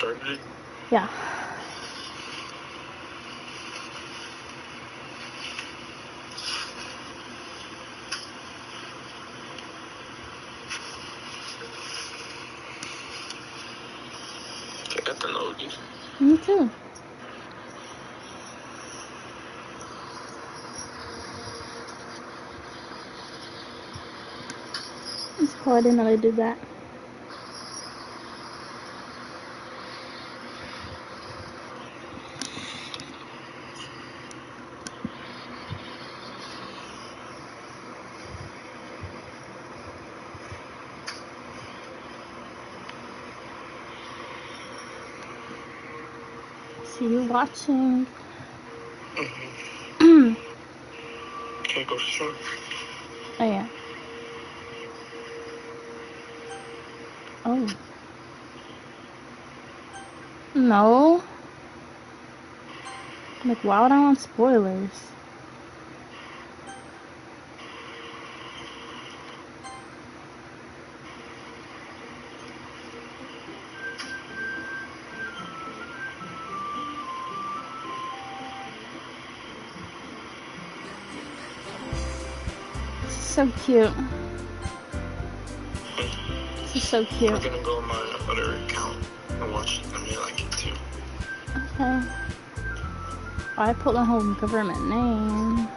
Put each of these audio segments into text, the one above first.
started it? Yeah. I got the Doki. Me too. It's cool, I didn't know they did that. See you watching. Mm-hmm. Can't go stream. Oh yeah. Oh. No. Like, why would I want spoilers? This is so cute. This is so cute. I'm gonna go on my other account and watch it. I mean, I like it too. Okay. I put my whole government name.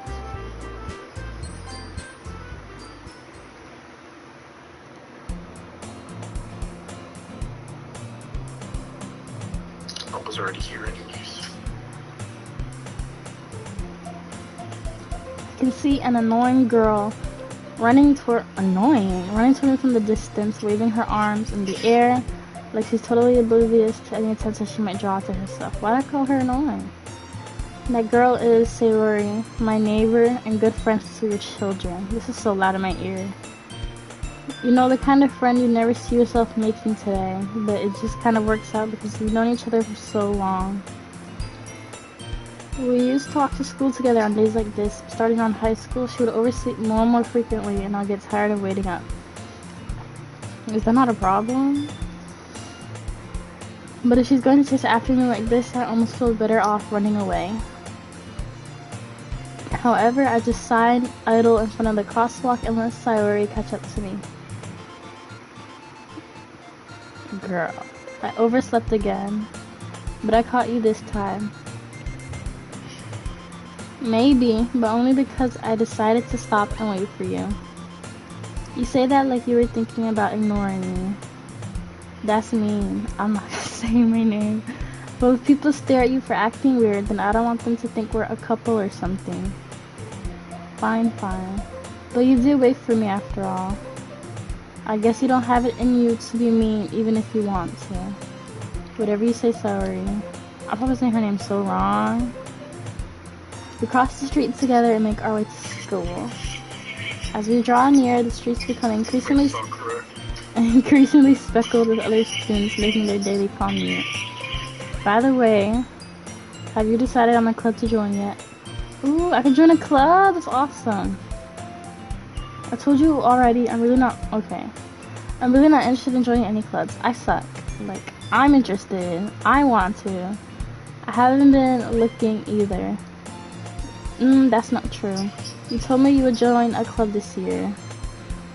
I was already here anyways. I can see an annoying girl running toward me from the distance, waving her arms in the air like she's totally oblivious to any attention she might draw to herself. Why'd I call her annoying? That girl is Sayori, my neighbor and good friend to your children. This is so loud in my ear. You know, the kind of friend you never see yourself making today, but it just kind of works out because we've known each other for so long. We used to walk to school together on days like this. Starting on high school, she would oversleep more and more frequently, and I'll get tired of waiting up. Is that not a problem? But if she's going to chase after me like this, I almost feel better off running away. However, I just sighed, idle in front of the crosswalk and let Sayori catch up to me. Girl, I overslept again, but I caught you this time. Maybe, but only because I decided to stop and wait for you. You say that like you were thinking about ignoring me. That's mean. I'm not gonna say my name. But if people stare at you for acting weird, then I don't want them to think we're a couple or something. Fine. But you did wait for me after all. I guess you don't have it in you to be mean even if you want to. Whatever you say, sorry. I'm probably saying her name so wrong. We cross the street together and make our way to school. As we draw near, the streets become increasingly speckled with other students making their daily commute. By the way, have you decided on a club to join yet? Ooh, I can join a club? That's awesome. I told you already, I'm really not interested in joining any clubs. I suck. Like, I'm interested. I want to. I haven't been looking either. That's not true. You told me you would join a club this year.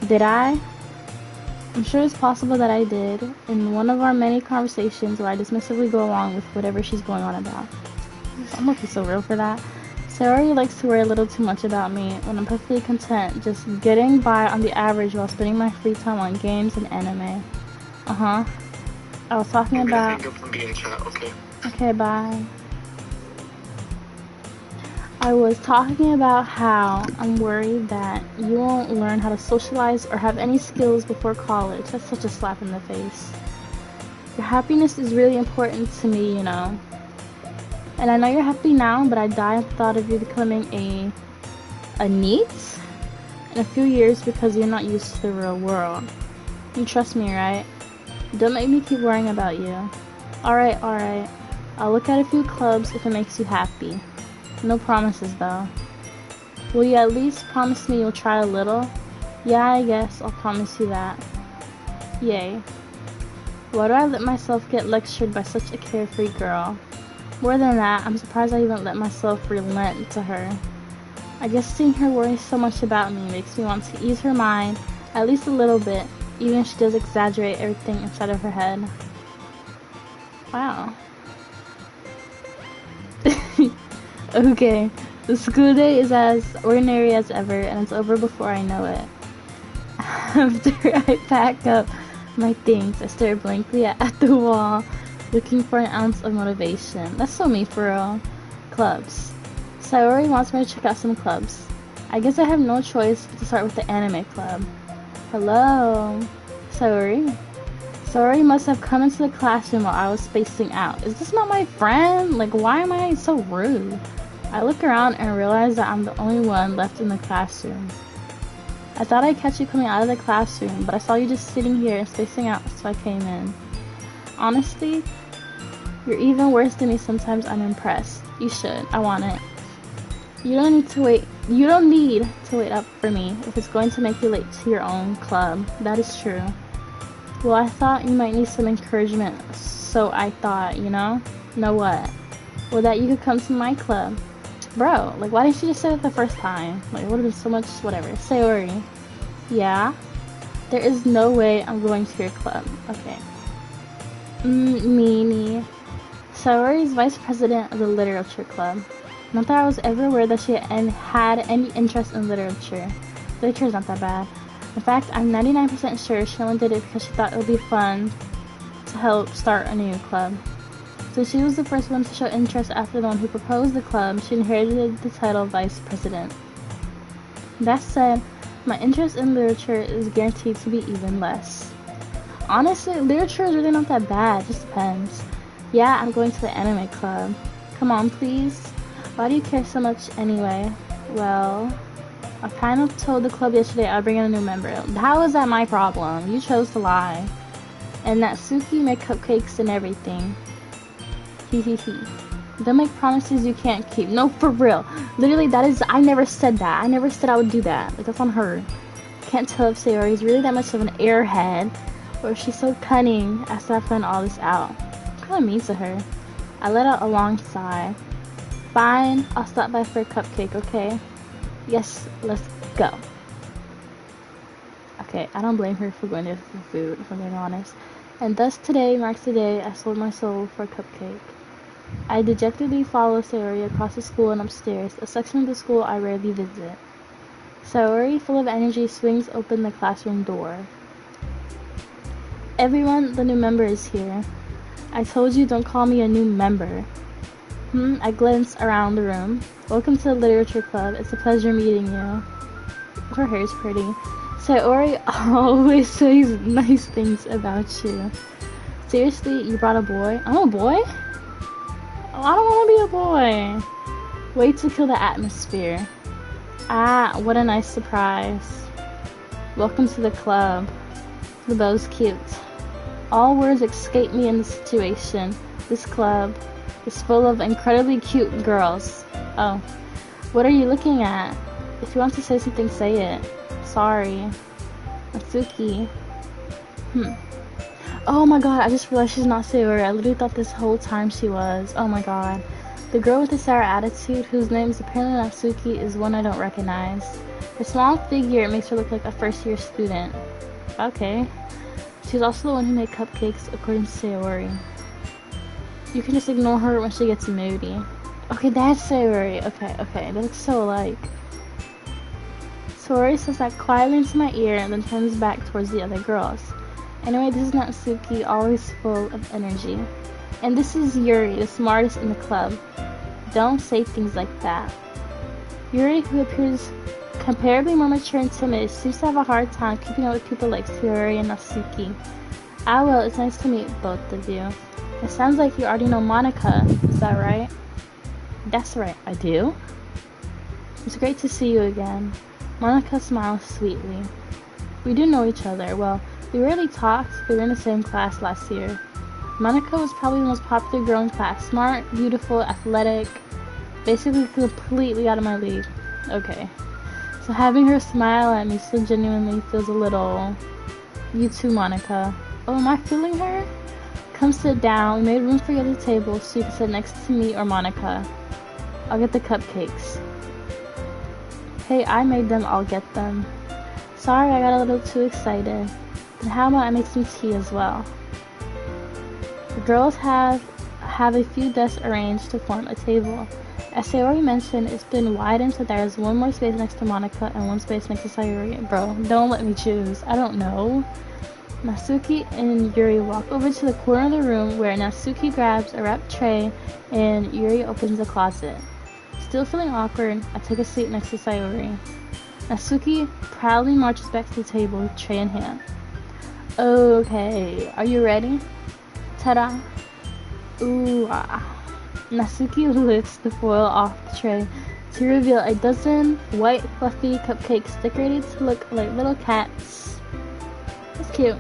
Did I? I'm sure it's possible that I did, in one of our many conversations where I dismissively go along with whatever she's going on about. I'm gonna be so real for that. Sayori likes to worry a little too much about me when I'm perfectly content just getting by on the average while spending my free time on games and anime. I was talking about... Okay, bye. I was talking about how I'm worried that you won't learn how to socialize or have any skills before college. That's such a slap in the face. Your happiness is really important to me, you know. And I know you're happy now, but I die at the thought of you becoming a NEET in a few years because you're not used to the real world. You trust me, right? Don't make me keep worrying about you. Alright. I'll look at a few clubs if it makes you happy. No promises, though. Will you at least promise me you'll try a little? Yeah, I guess I'll promise you that. Yay. Why do I let myself get lectured by such a carefree girl? More than that, I'm surprised I even let myself relent to her. I guess seeing her worry so much about me makes me want to ease her mind, at least a little bit, even if she does exaggerate everything inside of her head. Wow. Okay, the school day is as ordinary as ever, and it's over before I know it. After I pack up my things, I stare blankly at the wall, looking for an ounce of motivation. That's so me for real. Clubs. Sayori wants me to check out some clubs. I guess I have no choice but to start with the anime club. Hello? Sayori? Sayori must have come into the classroom while I was spacing out. Is this not my friend? Like, why am I so rude? I look around and realize that I'm the only one left in the classroom. I thought I'd catch you coming out of the classroom, but I saw you just sitting here and spacing out, so I came in. Honestly, you're even worse than me. Sometimes I'm impressed. You should. I want it. You don't need to wait up for me if it's going to make you late to your own club. That is true. Well, I thought you might need some encouragement, so I thought, know what? Well, that you could come to my club. Bro, like, why didn't you just say it the first time? Like, it would have been so much, whatever. Sayori. Yeah? There is no way I'm going to your club. Okay. Meanie. Sayori is vice president of the literature club. Not that I was ever aware that she had any interest in literature. Literature's not that bad. In fact, I'm 99% sure she only did it because she thought it would be fun to help start a new club. So she was the first one to show interest after the one who proposed the club. She inherited the title of vice president. That said, my interest in literature is guaranteed to be even less. Honestly, literature is really not that bad. It just depends. Yeah, I'm going to the anime club. Come on, please. Why do you care so much anyway? Well, I kind of told the club yesterday I'd bring in a new member. How is that my problem? You chose to lie. And that Suki made cupcakes and everything. Hehehe. Don't make promises you can't keep. No, for real. Literally, I never said that. I never said I would do that. Like, that's on her. Can't tell if Sayori is really that much of an airhead, or if she's so cunning as to have found all this out. I'm kinda mean to her. I let out a long sigh. Fine, I'll stop by for a cupcake, okay? Yes, let's go. Okay, I don't blame her for going there for food, if I'm being honest. And thus today marks the day I sold my soul for a cupcake. I dejectedly follow Sayori across the school and upstairs, a section of the school I rarely visit. Sayori, full of energy, swings open the classroom door. Everyone, the new member is here. I told you don't call me a new member. I glance around the room. Welcome to the literature club. It's a pleasure meeting you. Her hair's pretty. Sayori always says nice things about you. Seriously, you brought a boy? I'm a boy? Oh, I don't want to be a boy. Way to kill the atmosphere. Ah, what a nice surprise. Welcome to the club. The beau's cute. All words escape me in this situation. This club is full of incredibly cute girls. Oh, what are you looking at? If you want to say something, say it. Sorry. Natsuki. Oh my god, I just realized she's not Sayori. I literally thought this whole time she was. Oh my god. The girl with the sour attitude, whose name is apparently Natsuki, is one I don't recognize. Her small figure makes her look like a first-year student. Okay. She's also the one who made cupcakes, according to Sayori. You can just ignore her when she gets moody. Okay, that's Sayori. Okay. They look so alike. Sayori says that quietly into my ear and then turns back towards the other girls. Anyway, this is Natsuki, always full of energy. And this is Yuri, the smartest in the club. Don't say things like that. Yuri, who appears comparably more mature and timid, seems to have a hard time keeping up with people like Sayori and Natsuki. Ah well, it's nice to meet both of you. It sounds like you already know Monica, is that right? That's right, I do. It's great to see you again. Monica smiles sweetly. We do know each other. Well, we rarely talked, but we were in the same class last year. Monica was probably the most popular girl in class. Smart, beautiful, athletic, basically completely out of my league. Okay. So having her smile at me so genuinely feels a little... You too, Monica. Oh, am I fooling her? Come sit down. We made room for you at the table so you can sit next to me or Monica. I'll get the cupcakes. Hey, I made them. I'll get them. Sorry, I got a little too excited. Then how about I make some tea as well? The girls have a few desks arranged to form a table. As Sayori mentioned, it's been widened so there is one more space next to Monica and one space next to Sayori. Bro, don't let me choose. I don't know. Natsuki and Yuri walk over to the corner of the room where Natsuki grabs a wrapped tray and Yuri opens the closet. Still feeling awkward, I take a seat next to Sayori. Natsuki proudly marches back to the table with tray in hand. Okay, are you ready? Ta-da! Ooh, ah. Natsuki lifts the foil off the tray to reveal a dozen white fluffy cupcakes decorated to look like little cats. That's cute.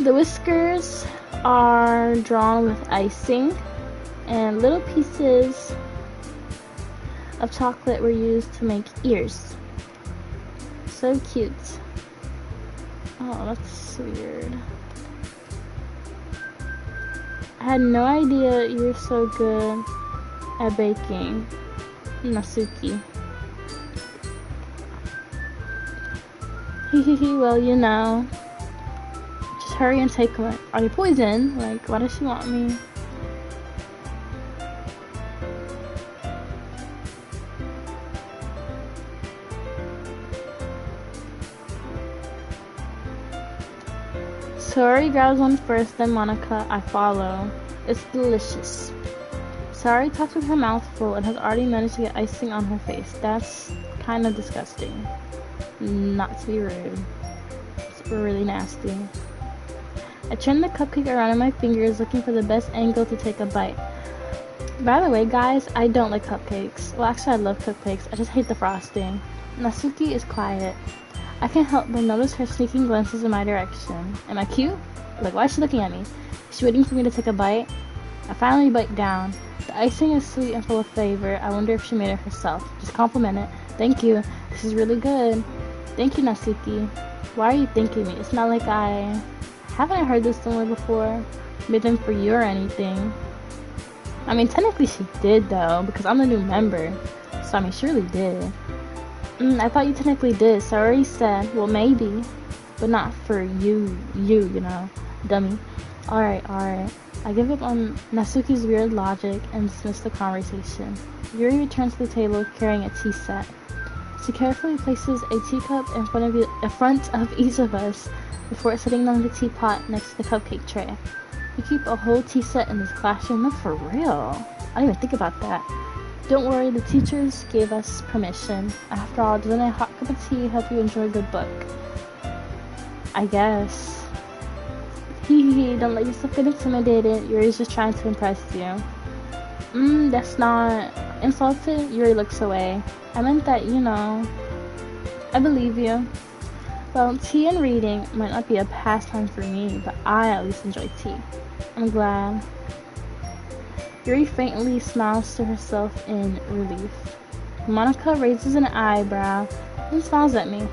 The whiskers are drawn with icing, and little pieces of chocolate were used to make ears. So cute. Oh, that's weird. I had no idea you were so good at baking, Natsuki. Hehehe, well, you know. Just hurry and take one. Are you poisoned? Like, why does she want me? Sayori grabs one first, then Monica. I follow. It's delicious. Sayori talks with her mouth full and has already managed to get icing on her face. That's kind of disgusting. Not to be rude. It's really nasty. I turn the cupcake around in my fingers looking for the best angle to take a bite. By the way, guys, I don't like cupcakes. Well, actually, I love cupcakes. I just hate the frosting. Natsuki is quiet. I can't help but notice her sneaking glances in my direction. Am I cute? Like, why is she looking at me? Is she waiting for me to take a bite? I finally bite down. The icing is sweet and full of flavor. I wonder if she made it herself. Just compliment it. Thank you. This is really good. Thank you, Natsuki. Why are you thanking me? It's not like haven't I heard this somewhere before? Made them for you or anything. I mean, technically she did, though, because I'm a new member. So, I mean, she really did. I thought you technically did. So I already said, well, maybe, but not for you know, dummy. Alright. I give up on Natsuki's weird logic and dismiss the conversation. Yuri returns to the table carrying a tea set. She carefully places a teacup in front of each of us before setting down the teapot next to the cupcake tray. We keep a whole tea set in this classroom. No, for real. I didn't even think about that. Don't worry, the teachers gave us permission. After all, doesn't a hot cup of tea help you enjoy a good book? I guess. Hehe, don't let yourself get intimidated. Yuri's just trying to impress you. That's not insulted. Yuri looks away. I meant that, you know. I believe you. Well, tea and reading might not be a pastime for me, but I at least enjoy tea. I'm glad. Yuri faintly smiles to herself in relief. Monica raises an eyebrow and smiles at me.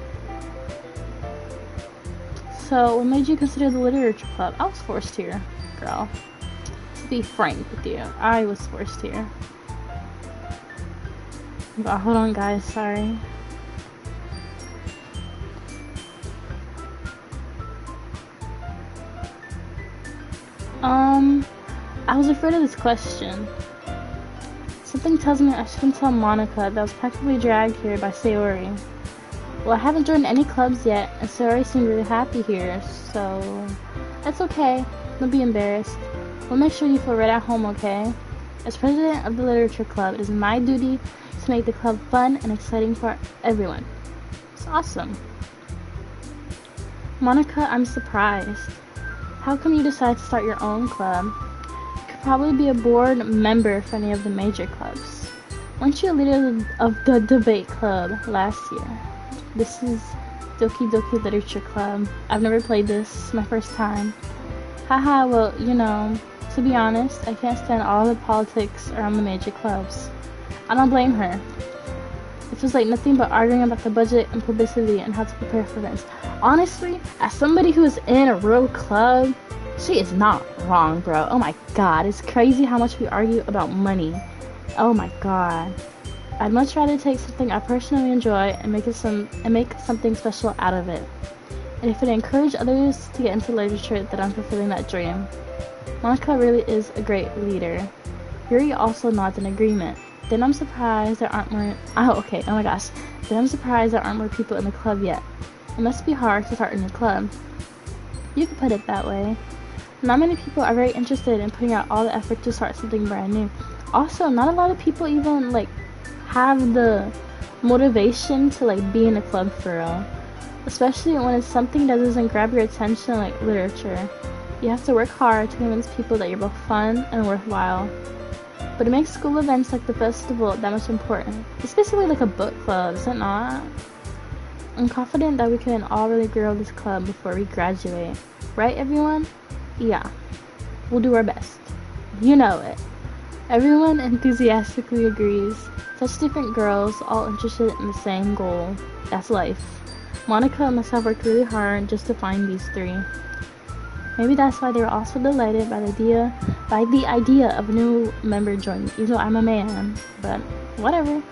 So, what made you consider the literature club? I was forced here, girl. To be frank with you, I was forced here. But hold on, guys, sorry. I was afraid of this question. Something tells me I shouldn't tell Monica that I was practically dragged here by Sayori. Well, I haven't joined any clubs yet, and Sayori seemed really happy here, so that's okay. Don't be embarrassed. We'll make sure you feel right at home, okay? As president of the literature club, it is my duty to make the club fun and exciting for everyone. It's awesome. Monica, I'm surprised. How come you decided to start your own club? You could probably be a board member for any of the major clubs. Weren't you a leader of the debate club last year? This is Doki Doki Literature Club. I've never played this. It's my first time. Haha, well, you know, to be honest, I can't stand all the politics around the major clubs. I don't blame her. It feels like nothing but arguing about the budget and publicity and how to prepare for events. Honestly, as somebody who is in a real club, she is not wrong, bro. Oh my god, it's crazy how much we argue about money. Oh my god. I'd much rather take something I personally enjoy and make something special out of it. And if it encouraged others to get into literature, then I'm fulfilling that dream. Monica really is a great leader. Yuri also nods in agreement. Then I'm surprised there aren't more. Oh my gosh. Then I'm surprised there aren't more people in the club yet. It must be hard to start a new club. You could put it that way. Not many people are very interested in putting out all the effort to start something brand new. Also, not a lot of people even have the motivation to be in a club for real. Especially when it's something that doesn't grab your attention like literature. You have to work hard to convince people that you're both fun and worthwhile. But it makes school events like the festival that much important. It's basically like a book club, is it not? I'm confident that we can all really grow this club before we graduate. Right, everyone? Yeah. We'll do our best. You know it. Everyone enthusiastically agrees. Such different girls, all interested in the same goal. That's life. Monica must have worked really hard just to find these three. Maybe that's why they were also delighted by the idea of a new member joining, even though I'm a man. But whatever.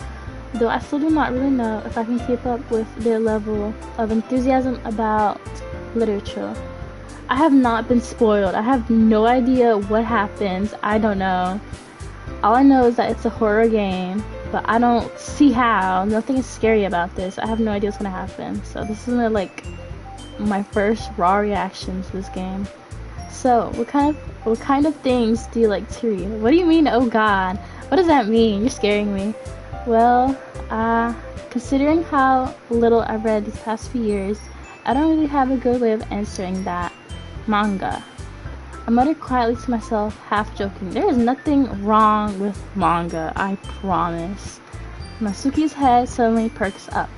Though I still do not really know if I can keep up with their level of enthusiasm about literature. I have not been spoiled. I have no idea what happens. I don't know. All I know is that it's a horror game, but I don't see how. Nothing is scary about this. I have no idea what's gonna happen. So this is my first raw reaction to this game. So what kind of things do you like to read? What do you mean, oh god? What does that mean? You're scaring me. Well, considering how little I've read these past few years, I don't really have a good way of answering that. Manga. I muttered quietly to myself, half joking. There is nothing wrong with manga, I promise. Masuki's head suddenly perks up.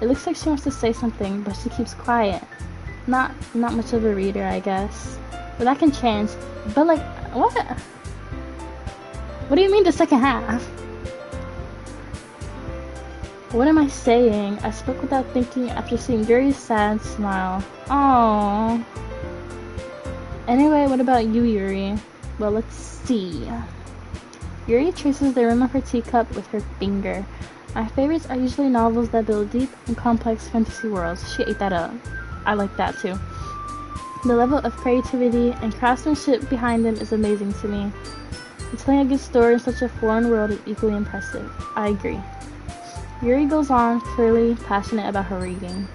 It looks like she wants to say something, but she keeps quiet. Not much of a reader, I guess. But that can change. But what? What do you mean the second half? What am I saying? I spoke without thinking after seeing Yuri's sad smile. Aww. Anyway, what about you, Yuri? Well, let's see. Yuri traces the rim of her teacup with her finger. My favorites are usually novels that build deep and complex fantasy worlds. She ate that up. I like that too. The level of creativity and craftsmanship behind them is amazing to me. And telling a good story in such a foreign world is equally impressive. I agree. Yuri goes on, clearly passionate about her reading.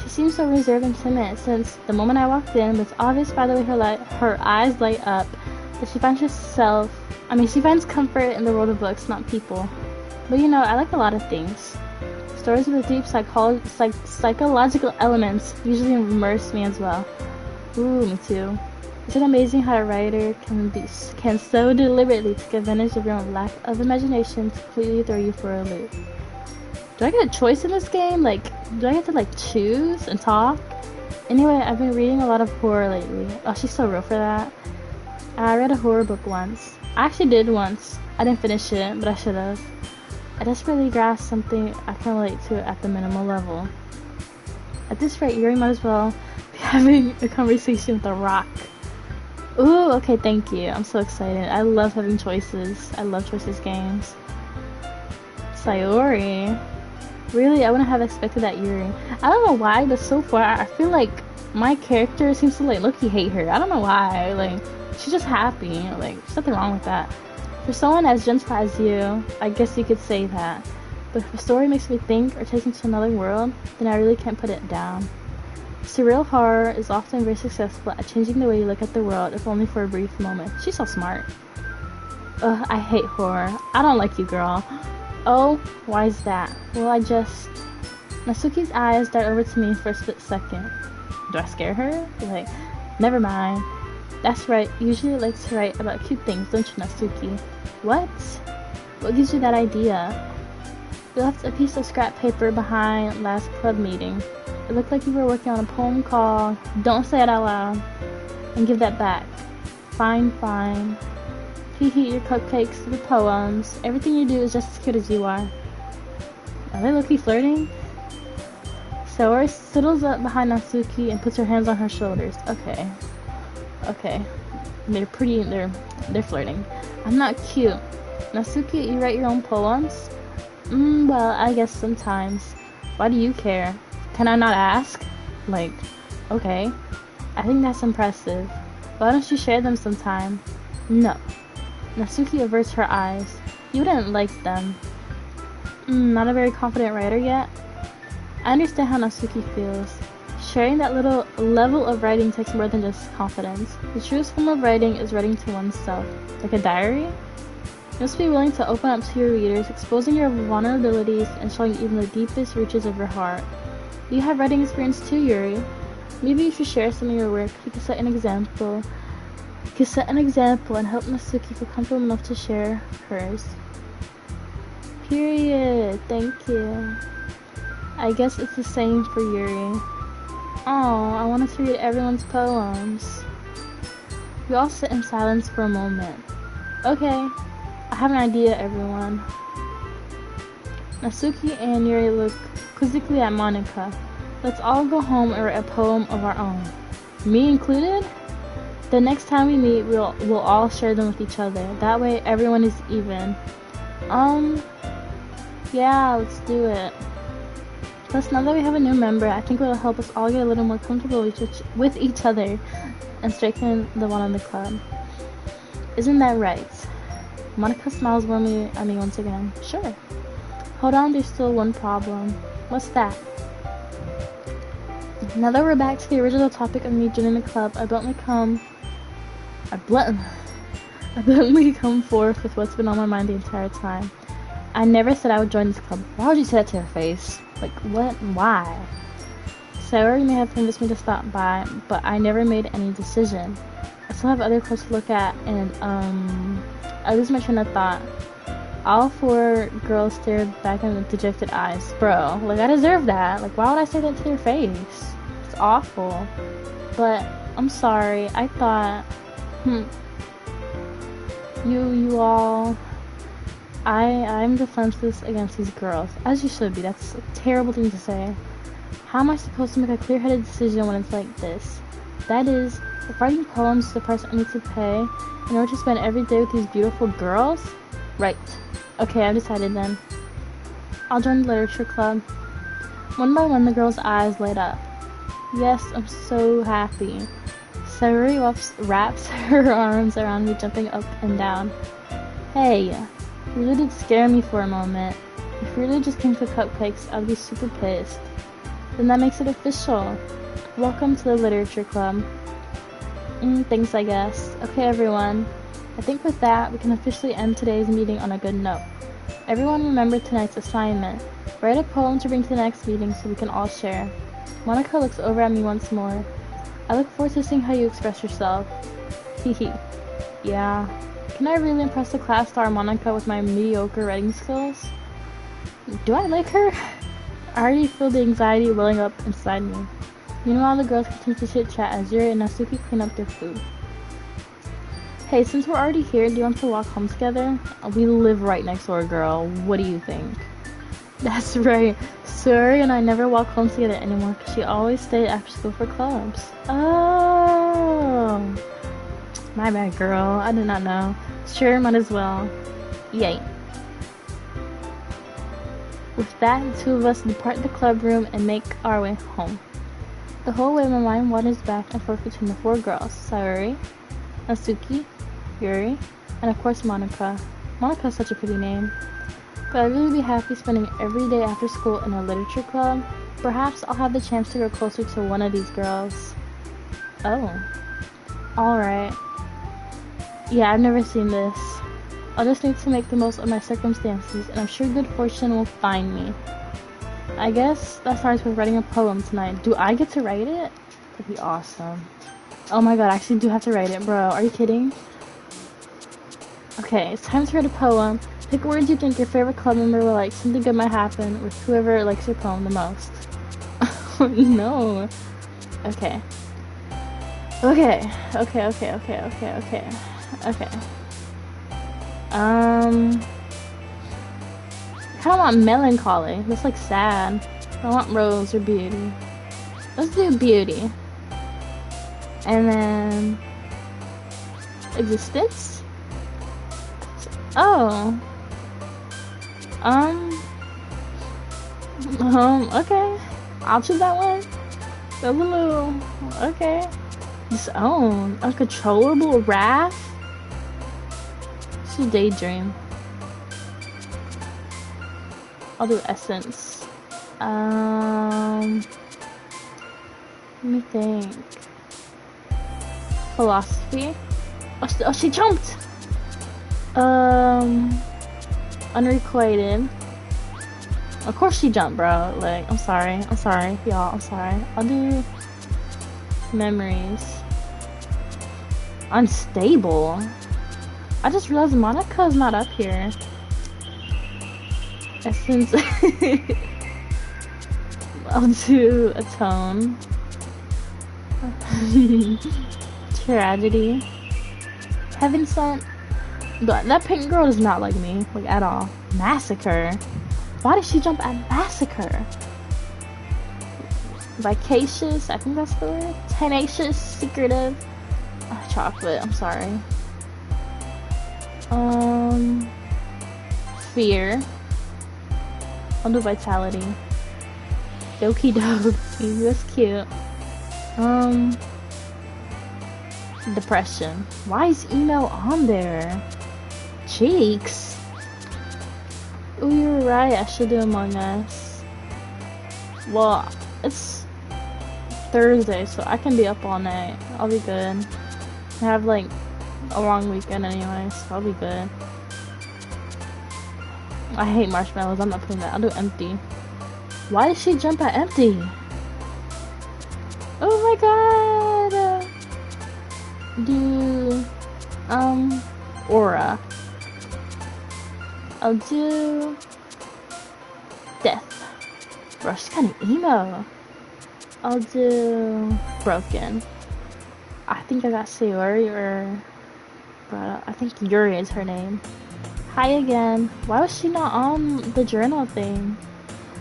She seems so reserved and timid since the moment I walked in, but it's obvious by the way her eyes light up that she finds comfort in the world of books, not people. But I like a lot of things. Stories with deep psychological elements usually immerse me as well. Ooh, me too. Isn't it amazing how a writer can so deliberately take advantage of your own lack of imagination to completely throw you for a loop? Do I get a choice in this game? Do I get to choose and talk? Anyway, I've been reading a lot of horror lately. Oh, she's so real for that. I read a horror book once. I actually did once. I didn't finish it, but I should have. I desperately grasped something I can relate to at the minimal level. At this rate, Yuri might as well be having a conversation with a rock. Ooh, okay, thank you. I'm so excited. I love having choices. I love choices games. Sayori. Really, I wouldn't have expected that, Yuri. I don't know why, but so far, I feel like my character seems to low-key hate her. I don't know why. She's just happy. There's nothing wrong with that. For someone as gentle as you, I guess you could say that. But if a story makes me think or takes me to another world, then I really can't put it down. Surreal horror is often very successful at changing the way you look at the world, if only for a brief moment. She's so smart. Ugh, I hate horror. I don't like you, girl. Oh, why is that? Well, Nasuki's eyes dart over to me for a split second. Do I scare her? Never mind. That's right, you usually like to write about cute things, don't you, Nasuki? What? What gives you that idea? You left a piece of scrap paper behind last club meeting. It looked like you were working on a poem called Don't Say It Out Loud. And give that back. Fine. Preheat your cupcakes to the poems. Everything you do is just as cute as you are. Are they low-key flirting? Saori settles up behind Natsuki and puts her hands on her shoulders. Okay. Okay. They're flirting. I'm not cute. Natsuki, you write your own poems? Well, I guess sometimes. Why do you care? Can I not ask? Like, okay. I think that's impressive. Why don't you share them sometime? No. Natsuki averts her eyes. You wouldn't like them. Not a very confident writer yet? I understand how Natsuki feels. Sharing that little level of writing takes more than just confidence. The truest form of writing is writing to oneself. Like a diary? You must be willing to open up to your readers, exposing your vulnerabilities and showing even the deepest reaches of your heart. You have writing experience too, Yuri. Maybe you should share some of your work. You could set an example. And help Natsuki feel comfortable enough to share hers. Period. Thank you. I guess it's the same for Yuri. Oh, I wanted to read everyone's poems. We all sit in silence for a moment. Okay, I have an idea, everyone. Natsuki and Yuri look quizzically at Monika. Let's all go home and write a poem of our own. Me included? The next time we meet, we'll all share them with each other. That way, everyone is even. Yeah, let's do it. Plus, now that we have a new member, I think it'll help us all get a little more comfortable with each other and strengthen the one in the club. Isn't that right? Monika smiles warmly at me once again. Sure. Hold on, there's still one problem. What's that? Now that we're back to the original topic of me joining the club, I bluntly come forth with what's been on my mind the entire time. I never said I would join this club. Why would you say that to her face? Like, what? Why? Saori may have convinced me to stop by, but I never made any decision. I still have other clubs to look at, and, I lose my train of thought. All four girls stared back in with dejected eyes. Bro, like, I deserve that. Like, why would I say that to your face? It's awful. But, I'm sorry. I thought, you all... I'm defenseless against these girls, as you should be. That's a terrible thing to say. How am I supposed to make a clear-headed decision when it's like this? That is, if writing poems is the price I need to pay in order to spend every day with these beautiful girls? Right. Okay, I've decided then. I'll join the literature club. One by one, the girls' eyes light up. Yes, I'm so happy. Saori wraps her arms around me, jumping up and down. Hey. You really did scare me for a moment. If you really just came for cupcakes, I'd be super pissed. Then that makes it official. Welcome to the literature club. Thanks, I guess. Okay, everyone. I think with that, we can officially end today's meeting on a good note. Everyone remember tonight's assignment. Write a poem to bring to the next meeting so we can all share. Monika looks over at me once more. I look forward to seeing how you express yourself. Hehe. Yeah. Can I really impress the class star Monika with my mediocre writing skills? Do I like her? I already feel the anxiety welling up inside me. Meanwhile, the girls continue to chit-chat as Yuri and Natsuki clean up their food. Hey, since we're already here, do you want to walk home together? We live right next door, girl. What do you think? That's right. Saori and I never walk home together anymore because she always stayed after school for clubs. Oh. My bad, girl. I did not know. Sure, might as well. Yay. With that, the two of us depart the club room and make our way home. The whole way my mind wanders back and forth between the four girls. Saori, Natsuki, Yuri, and of course Monika. Monika is such a pretty name. But I'd really be happy spending every day after school in a literature club. Perhaps I'll have the chance to grow closer to one of these girls. Oh. Alright. Yeah, I've never seen this. I'll just need to make the most of my circumstances, and I'm sure good fortune will find me. I guess that starts with writing a poem tonight. Do I get to write it? That'd be awesome. Oh my god, I actually do have to write it, bro. Are you kidding? Okay, it's time to write a poem. Pick words you think your favorite club member will like. Something good might happen with whoever likes your poem the most. Oh no. Okay. Okay. kinda want melancholy. That's like sad. I want rose or beauty. Let's do beauty. And then existence. Oh. Okay. I'll choose that one. That's a little okay. Disown. Uncontrollable wrath. It's a daydream. I'll do essence. Let me think. Philosophy. Oh, she jumped! Unrequited. Of course she jumped, bro. Like, I'm sorry, y'all, I'm sorry. I'll do memories. Unstable. I just realized Monica's not up here. Essence. I'll do atone. Tragedy. Heaven sent. That pink girl does not like me, like at all. Massacre. Why did she jump at massacre? Vicacious, I think that's the word. Tenacious, secretive. Chocolate, I'm sorry. Fear. I'll do vitality. Doki Doki, that's cute. Depression. Why is email on there? Cheeks. Oh, you're right. I should do Among Us. Well, it's Thursday, so I can be up all night. I'll be good. I have like a long weekend anyway, so I'll be good. I hate marshmallows. I'm not putting that. I'll do empty. Why did she jump at empty? Oh my god! Do aura. I'll do death. Bro, she's kind of emo. I'll do broken. I think I got Sayori or bro, I think Yuri is her name. Hi again. Why was she not on the journal thing?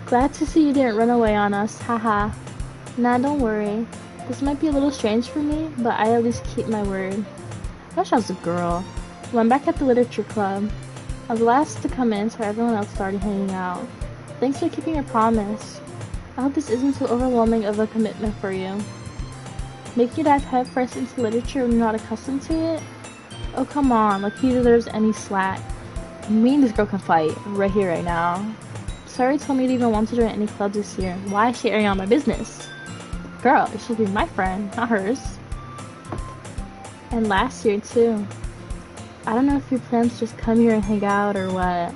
Glad to see you didn't run away on us. Haha. Nah, don't worry. This might be a little strange for me, but I at least keep my word. I wish I was a girl. Well, I'm back at the literature club. I was last to come in, so everyone else started hanging out. Thanks for keeping your promise. I hope this isn't too overwhelming of a commitment for you. Make you dive headfirst into literature when you're not accustomed to it? Oh, come on, like he deserves any slack. Me and this girl can fight, right here, right now. Sorry told me to even want to join any clubs this year. Why is she airing out my business? Girl, it should be my friend, not hers. And last year, too. I don't know if you plan to just come here and hang out or what,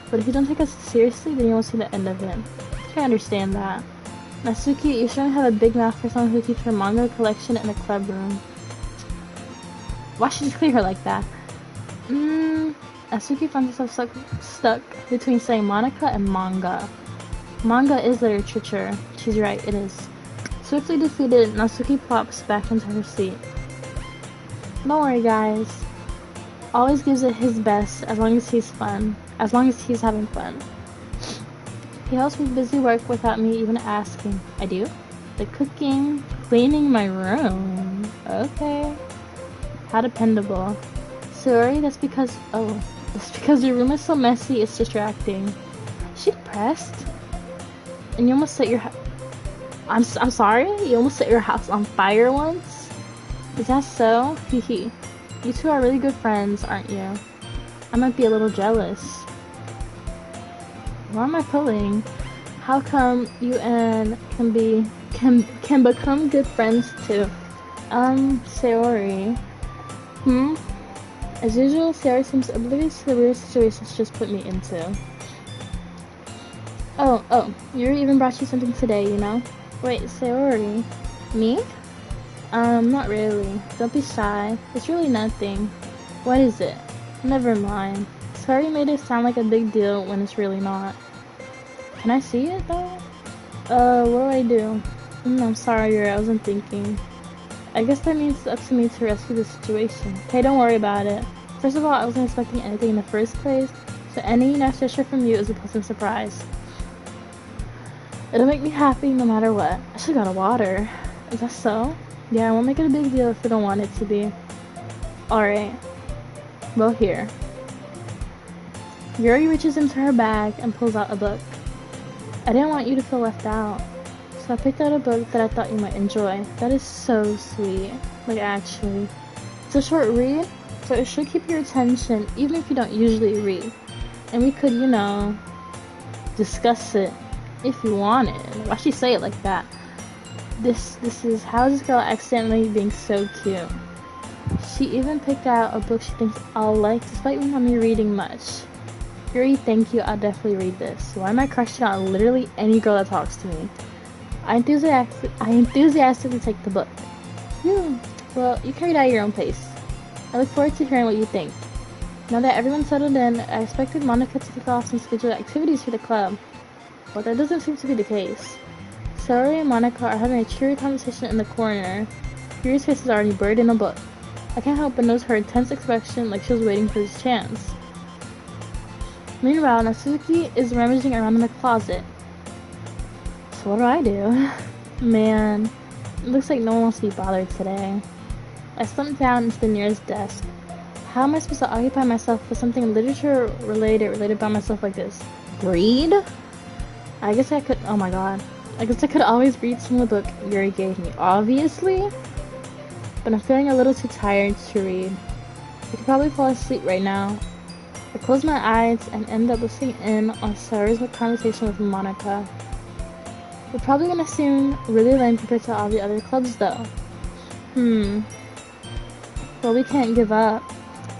but if you don't take us seriously, then you won't see the end of it. I understand that. Natsuki, you certainly have a big mouth for someone who keeps her manga collection in a club room. Why should you clear her like that? Natsuki finds herself stuck between saying Monica and manga. Manga is literature. She's right, it is. Swiftly defeated, Natsuki plops back into her seat. Don't worry, guys. Always gives it his best as long as he's having fun. He helps me busy work without me even asking. I do? The cooking, cleaning my room. Okay. How dependable. Sorry, that's because your room is so messy, it's distracting. Is she depressed? And you almost set your I'm sorry? You almost set your house on fire once? Is that so? Hehe. You two are really good friends, aren't you? I might be a little jealous. Why am I pulling? How come you and can become good friends too? Sayori. As usual, Sayori seems oblivious to the weird situations she just put me into. Oh, Yuri even brought you something today, you know? Wait, Sayori. Me? Not really. Don't be shy. It's really nothing. What is it? Never mind. Sorry made it sound like a big deal when it's really not. Can I see it though? What do I do? I'm sorry, Yuri, I wasn't thinking. I guess that means it's up to me to rescue the situation. Hey, don't worry about it. First of all, I wasn't expecting anything in the first place, So any nice gesture from you is a pleasant surprise. It'll make me happy no matter what. I should got a water. Is that so? Yeah, I won't make it a big deal if you don't want it to be. Alright. Well, here. Yuri reaches into her bag and pulls out a book. I didn't want you to feel left out, so I picked out a book that I thought you might enjoy. That is so sweet. Like, actually. It's a short read, so it should keep your attention even if you don't usually read. And we could, you know, discuss it if you wanted. Why'd she say it like that? This is How is this girl accidentally being so cute? She even picked out a book she thinks I'll like despite me not me reading much. Yuri, thank you, I'll definitely read this. Why am I crushing on literally any girl that talks to me? I enthusiastically take the book. Well, you can read at your own pace. I look forward to hearing what you think. Now that everyone's settled in, I expected Monica to kick off some scheduled activities for the club, but that doesn't seem to be the case. Saori and Monica are having a cheery conversation in the corner. Yuri's face is already buried in a book. I can't help but notice her intense expression like she was waiting for this chance. Meanwhile, Natsuki is rummaging around in the closet. So what do? Man, it looks like no one wants to be bothered today. I slumped down into the nearest desk. How am I supposed to occupy myself with something literature related by myself like this? Read? I guess I could, oh my god. I guess I could always read some of the book Yuri gave me, obviously. But I'm feeling a little too tired to read. I could probably fall asleep right now. I close my eyes and end up listening in on Saori's conversation with Monica. We're probably gonna seem really lame compared to all the other clubs though. Well, we can't give up.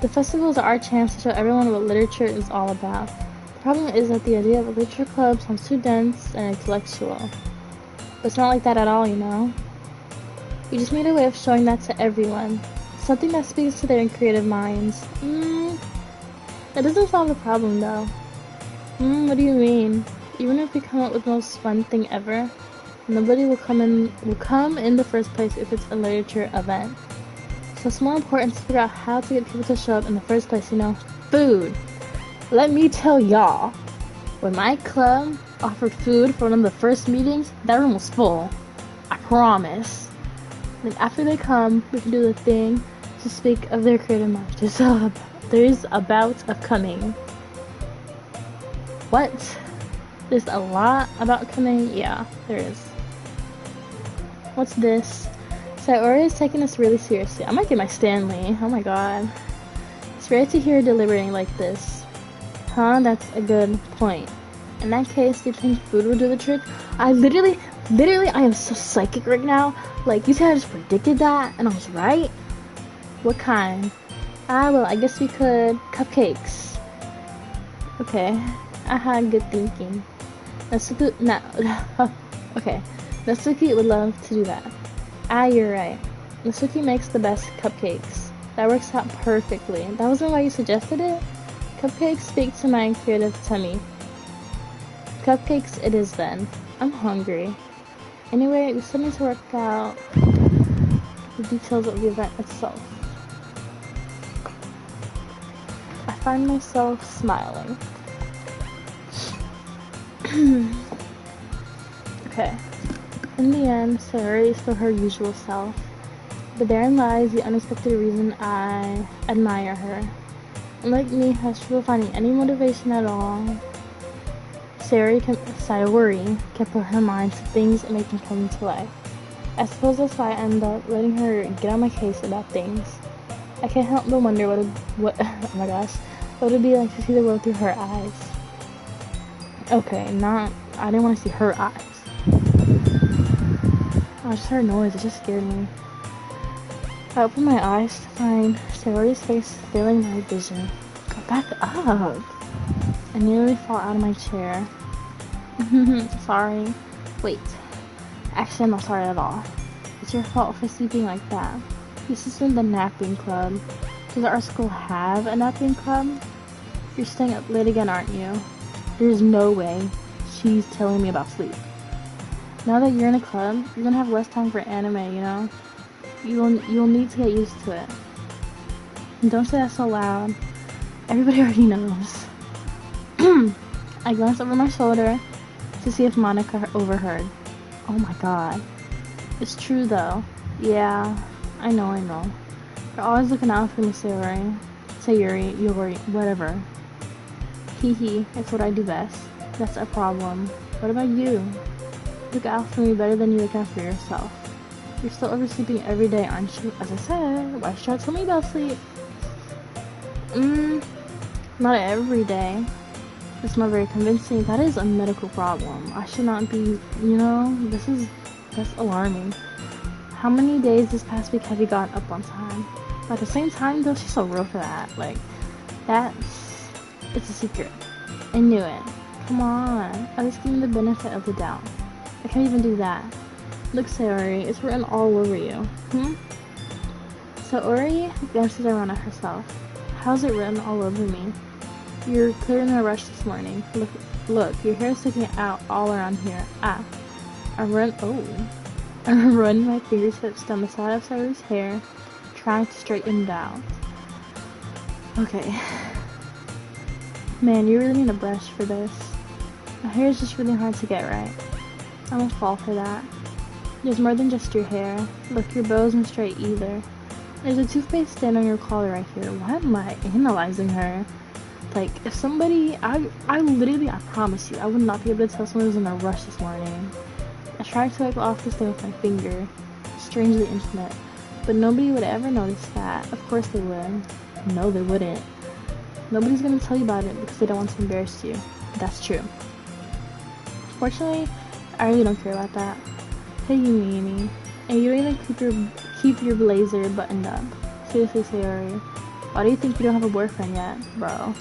The festivals are our chance to show everyone what literature is all about. The problem is that the idea of a literature club sounds too dense and intellectual. But it's not like that at all, you know? We just need a way of showing that to everyone. Something that speaks to their creative minds. That doesn't solve the problem though. What do you mean? Even if we come up with the most fun thing ever, nobody will come in the first place if it's a literature event. So it's more important to figure out how to get people to show up in the first place, you know? Food! Let me tell y'all, when my club offered food for one of the first meetings, that room was full. I promise. Then after they come, we can do the thing to speak of their creative minds. There's a bout of coming. What? There's a lot about coming? Yeah, there is. What's this? Saori is taking this really seriously. I might get my Stanley. Oh my god. It's rare to hear her deliberating like this. Huh? That's a good point. In that case, do you think food will do the trick? I literally, I am so psychic right now. Like, you said I just predicted that, and I was right? What kind? Well, I guess we could... Cupcakes. Okay. I had good thinking. Natsuki... Okay. Natsuki would love to do that. You're right. Natsuki makes the best cupcakes. That works out perfectly. That wasn't why you suggested it? Cupcakes speak to my creative tummy. Cupcakes it is then. I'm hungry. Anyway, we still need to work out the details of the event itself. I find myself smiling. Okay. In the end, Saori is still her usual self. But therein lies the unexpected reason I admire her. Unlike me, has trouble finding any motivation at all. Saori can put her mind to things and make them come to life. I suppose that's why I end up letting her get on my case about things. I can't help but wonder oh my gosh, what it would be like to see the world through her eyes. Okay, I didn't want to see her eyes. I just heard noise, it just scared me. I opened my eyes to find Saori's face filling my vision. Go back up! I nearly fall out of my chair. Sorry. Wait. Actually, I'm not sorry at all. It's your fault for sleeping like that. This isn't the napping club. Does our school have a napping club? You're staying up late again, aren't you? There's no way she's telling me about sleep. Now that you're in a club, you're gonna have less time for anime, you know? You'll need to get used to it. And don't say that so loud. Everybody already knows. I glanced over my shoulder to see if Monica overheard. Oh my god. It's true though. Yeah, I know. You're always looking out for me, Sayuri, Yori, whatever. Hee hee, it's what I do best. That's a problem. What about you? Look out for me better than you look out for yourself. You're still oversleeping every day, aren't you? As I said, why should I tell me about sleep? Not every day. It's not very convincing. That is a medical problem. I should not be, that's alarming. How many days this past week have you gotten up on time? But at the same time, though, she's so real for that. Like, it's a secret. I knew it. Come on. At least give me the benefit of the doubt. I can't even do that. Look, Sayori, it's written all over you. Sayori glances around at herself. How's it written all over me? You're clearly in a rush this morning. Look, your hair's sticking out all around here. I run my fingertips down the side of Sayori's hair, trying to straighten it out. Okay. Man, you really need a brush for this. My hair is just really hard to get right. I won't fall for that. There's more than just your hair. Look, your bow isn't straight either. There's a toothpaste stain on your collar right here. Why am I analyzing her? Like, if somebody, I promise you, I would not be able to tell someone who's in a rush this morning. I tried to wipe off the stain with my finger. Strangely intimate. But nobody would ever notice that. Of course they would. No, they wouldn't. Nobody's gonna tell you about it because they don't want to embarrass you. That's true. Fortunately, I really don't care about that. Hey, you meanie. And you don't even keep your blazer buttoned up. Seriously, Sayori. Why do you think you don't have a boyfriend yet? Bro,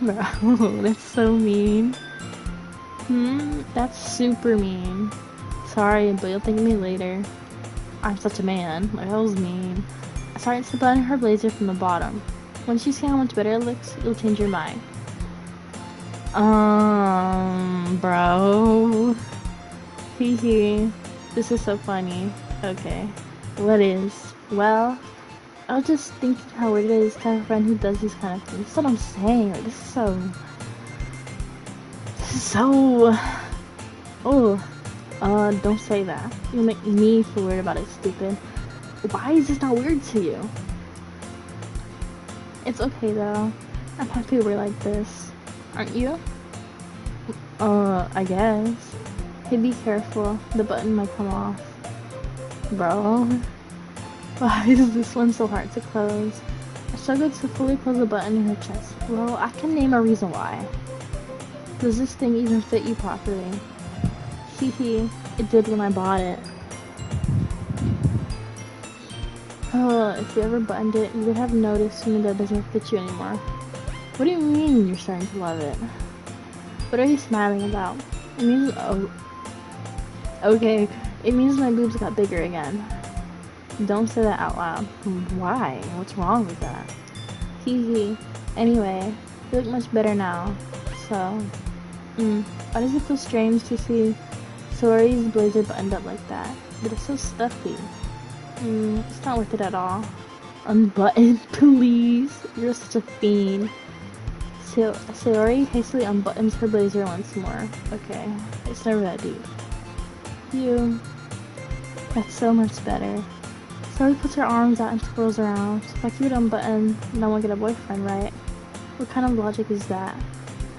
that's so mean. That's super mean. Sorry, but you'll thank me later. I'm such a man. Like, that was mean. I started to button her blazer from the bottom. Once you see how much better it looks, you'll change your mind. Bro. Hee. This is so funny. Okay. What is? Well, I was just thinking how weird it is to have a friend who does these kind of things. That's what I'm saying. Like, this is so... Oh. Don't say that. You'll make me feel weird about it, stupid. Why is this not weird to you? It's okay, though. I'm happy we're like this. Aren't you? I guess. Hey, be careful. The button might come off. Bro. Why is this one so hard to close? I struggled to fully close the button in her chest. Well, I can name a reason why. Does this thing even fit you properly? Hee. It did when I bought it. Oh, if you ever buttoned it, you would have noticed soon that it doesn't fit you anymore. What do you mean you're starting to love it? What are you smiling about? It means... Okay, it means my boobs got bigger again. Don't say that out loud. Why? What's wrong with that? Hee. Anyway, you look much better now. So, why does it feel strange to see Sayori's blazer buttoned up like that? But it's so stuffy. It's not worth it at all. Unbutton, please. You're such a fiend. Sayori hastily unbuttons her blazer once more. Okay, it's never that deep. That's so much better. Sayori puts her arms out and twirls around. So if I keep it unbuttoned, then I won't get a boyfriend, right? What kind of logic is that?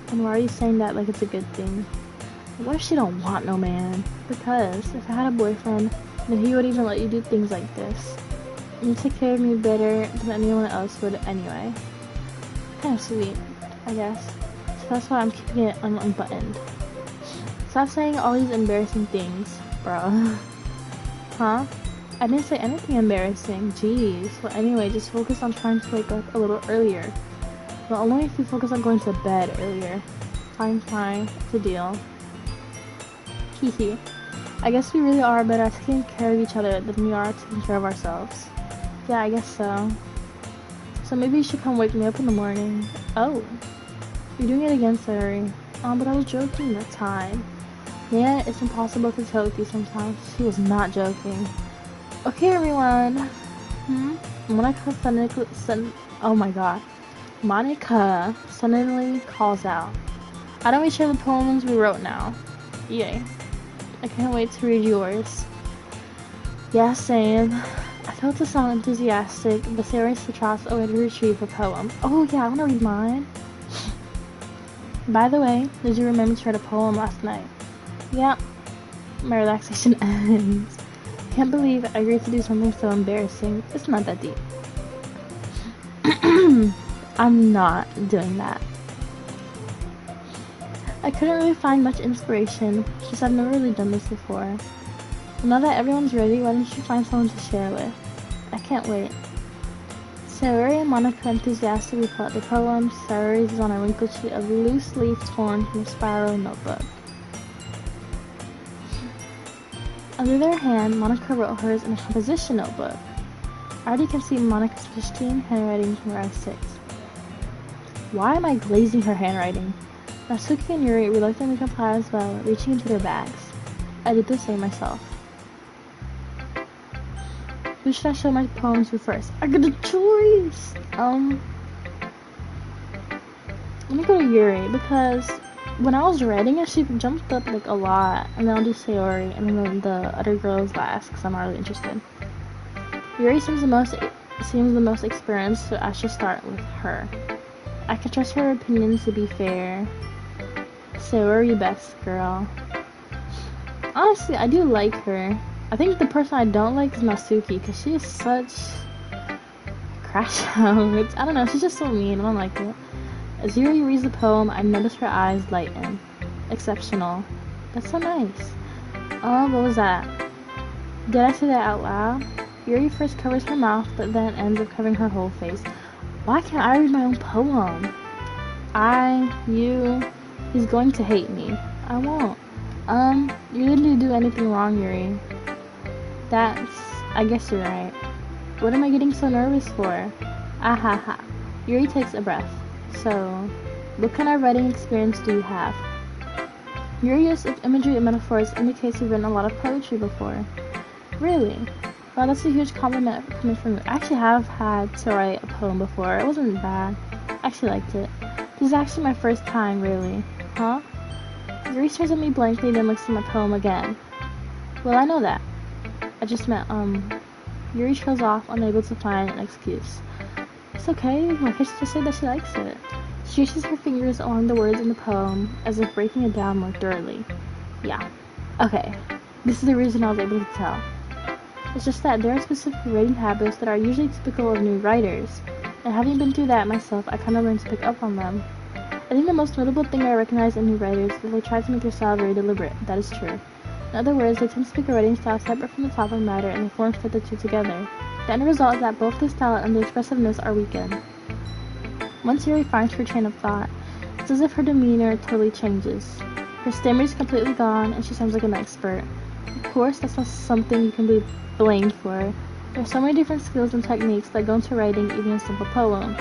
And why are you saying that like it's a good thing? What if she don't want no man? Because if I had a boyfriend, then he would even let you do things like this. And you take care of me better than anyone else would anyway. Kind of sweet, I guess. So that's why I'm keeping it unbuttoned. Stop saying all these embarrassing things, bro. Huh? I didn't say anything embarrassing. Jeez. Well, anyway, just focus on trying to wake up a little earlier. Well, only if you focus on going to bed earlier. Fine. It's a deal. Hee. I guess we really are better at taking care of each other than we are at taking care of ourselves. Yeah, I guess so. So maybe you should come wake me up in the morning. Oh. You're doing it again, Sayori. But I was joking that time. Yeah, it's impossible to tell with you sometimes. She was not joking. Okay, everyone. Monica oh my god. Monica suddenly calls out. "Why don't we share the poems we wrote now?" Yay. I can't wait to read yours. Yeah, same. I failed to sound enthusiastic, but Sarah Citrus away to retrieve a poem. Oh yeah, I want to read mine. By the way, did you remember to write a poem last night? Yeah. My relaxation ends. Can't believe I agreed to do something so embarrassing. It's not that deep. I'm not doing that. I couldn't really find much inspiration, since I've never really done this before. Well, now that everyone's ready, why don't you find someone to share with? I can't wait. Sayori and Monica enthusiastically pull out their poems. Sayori's is on a wrinkled sheet of loose leaf torn from a spiral notebook. On the other hand, Monica wrote hers in a composition notebook. I already can see Monica's pristine handwriting from where I sit. Why am I glazing her handwriting? Natsuki and Yuri reluctantly comply as well, reaching into their bags. I did the same myself. Who should I show my poems to first? I got a choice! Let me go to Yuri, because when I was writing it, she jumped up like a lot, and then I'll do Sayori, and then the other girls last, because I'm not really interested. Yuri seems the most experienced, so I should start with her. I can trust her opinions to be fair. Sayori best, girl. Honestly, I do like her. I think the person I don't like is Natsuki, because she is such crash out. I don't know, she's just so mean. I don't like it. As Yuri reads the poem, I notice her eyes lighten. Exceptional. That's so nice. Oh, what was that? Did I say that out loud? Yuri first covers her mouth, but then ends up covering her whole face. Why can't I read my own poem? He's going to hate me. I won't. You didn't do anything wrong, Yuri. I guess you're right. What am I getting so nervous for? Ahaha. Yuri takes a breath. So, what kind of writing experience do you have? Your use of imagery and metaphors indicates you've written a lot of poetry before. Really? Wow, that's a huge compliment coming from you. I actually have had to write a poem before. It wasn't bad. I actually liked it. This is actually my first time, really. Huh? Yuri stares at me blankly, then looks at my poem again. Well, I know that. I just meant, Yuri trails off, unable to find an excuse. It's okay, why can't she just say that she likes it? She traces her fingers along the words in the poem, as if breaking it down more thoroughly. Yeah. Okay. This is the reason I was able to tell. It's just that there are specific writing habits that are usually typical of new writers, and having been through that myself, I kind of learned to pick up on them. I think the most notable thing I recognize in new writers is that they try to make their style very deliberate. That is true. In other words, they tend to pick a writing style separate from the topic matter, and they form fit the two together. The end result is that both the style and the expressiveness are weakened. Once Yuri finds her train of thought, it's as if her demeanor totally changes. Her stammer is completely gone, and she sounds like an expert. Of course, that's not something you can be blamed for. There are so many different skills and techniques that go into writing even a simple poem.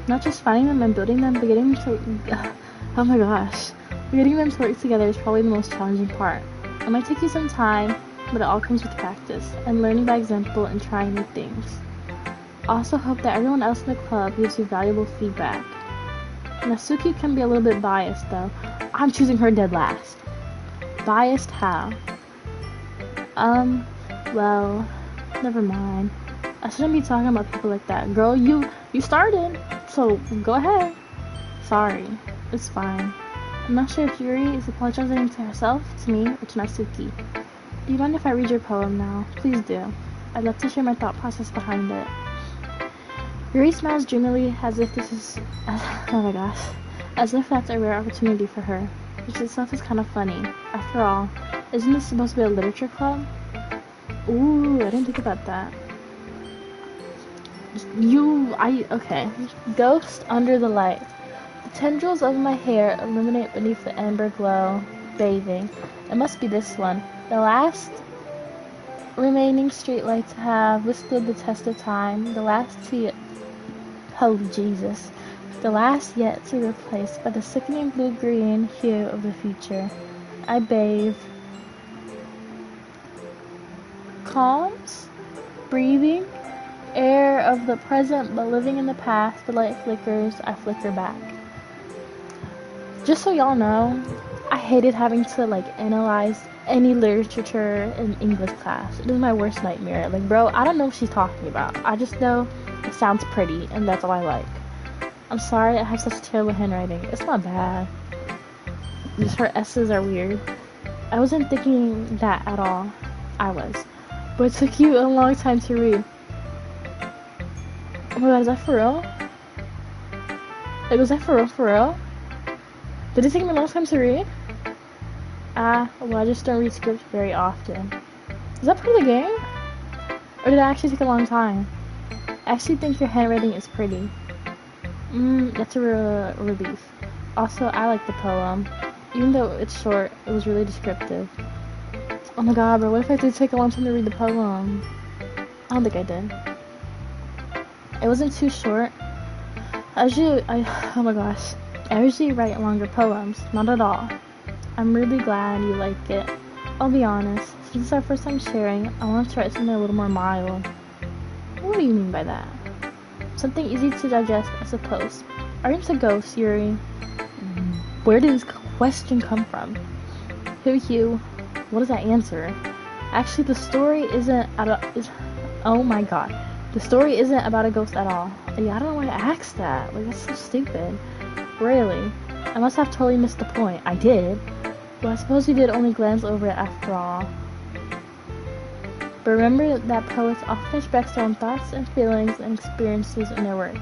Not just finding them and building them, but getting them to... oh my gosh. Getting them to work together is probably the most challenging part. It might take you some time, but it all comes with practice, and learning by example and trying new things. I also hope that everyone else in the club gives you valuable feedback. Natsuki can be a little bit biased, though. I'm choosing her dead last. Biased how? Well, never mind. I shouldn't be talking about people like that. Girl, you started, so go ahead. Sorry, it's fine. I'm not sure if Yuri is apologizing to herself, to me, or to Natsuki. Do you mind if I read your poem now? Please do. I'd love to share my thought process behind it. Yuri smiles dreamily as if oh my gosh, as if that's a rare opportunity for her, which itself is kind of funny. After all, isn't this supposed to be a literature club? Ooh, I didn't think about that. Okay. Ghost under the light. The tendrils of my hair illuminate beneath the amber glow, bathing. It must be this one. The last remaining streetlights have withstood the test of time. The last holy Jesus. The last yet to be replaced by the sickening blue-green hue of the future. I bathe. Calms, breathing, air of the present, but living in the past. The light flickers, I flicker back. Just so y'all know, I hated having to like analyze any literature in English class. It was my worst nightmare. Like, bro, I don't know what she's talking about. I just know it sounds pretty, and that's all I like. I'm sorry I have such terrible handwriting. It's not bad. Just her S's are weird. I wasn't thinking that at all. I was. But it took you a long time to read. Oh my god, is that for real? Like, was that for real? Did it take me a long time to read? Well, I just don't read scripts very often. Is that part of the game? Or did it actually take a long time? I actually think your handwriting is pretty. That's a relief. Also, I like the poem. Even though it's short, it was really descriptive. Oh my god, but what if I did take a long time to read the poem? I don't think I did. It wasn't too short. Oh my gosh. I usually write longer poems. Not at all. I'm really glad you like it. I'll be honest. Since it's our first time sharing, I want to write something a little more mild. What do you mean by that? Something easy to digest, I suppose. Are you into ghosts, Yuri? Where did this question come from? Who? What does that answer? Actually, the story isn't oh my god. The story isn't about a ghost at all. Yeah, I don't know why I asked that. Like, that's so stupid. Really? I must have totally missed the point. I did. Well, I suppose you did only glance over it after all. But remember that poets often express their own thoughts and feelings and experiences in their work.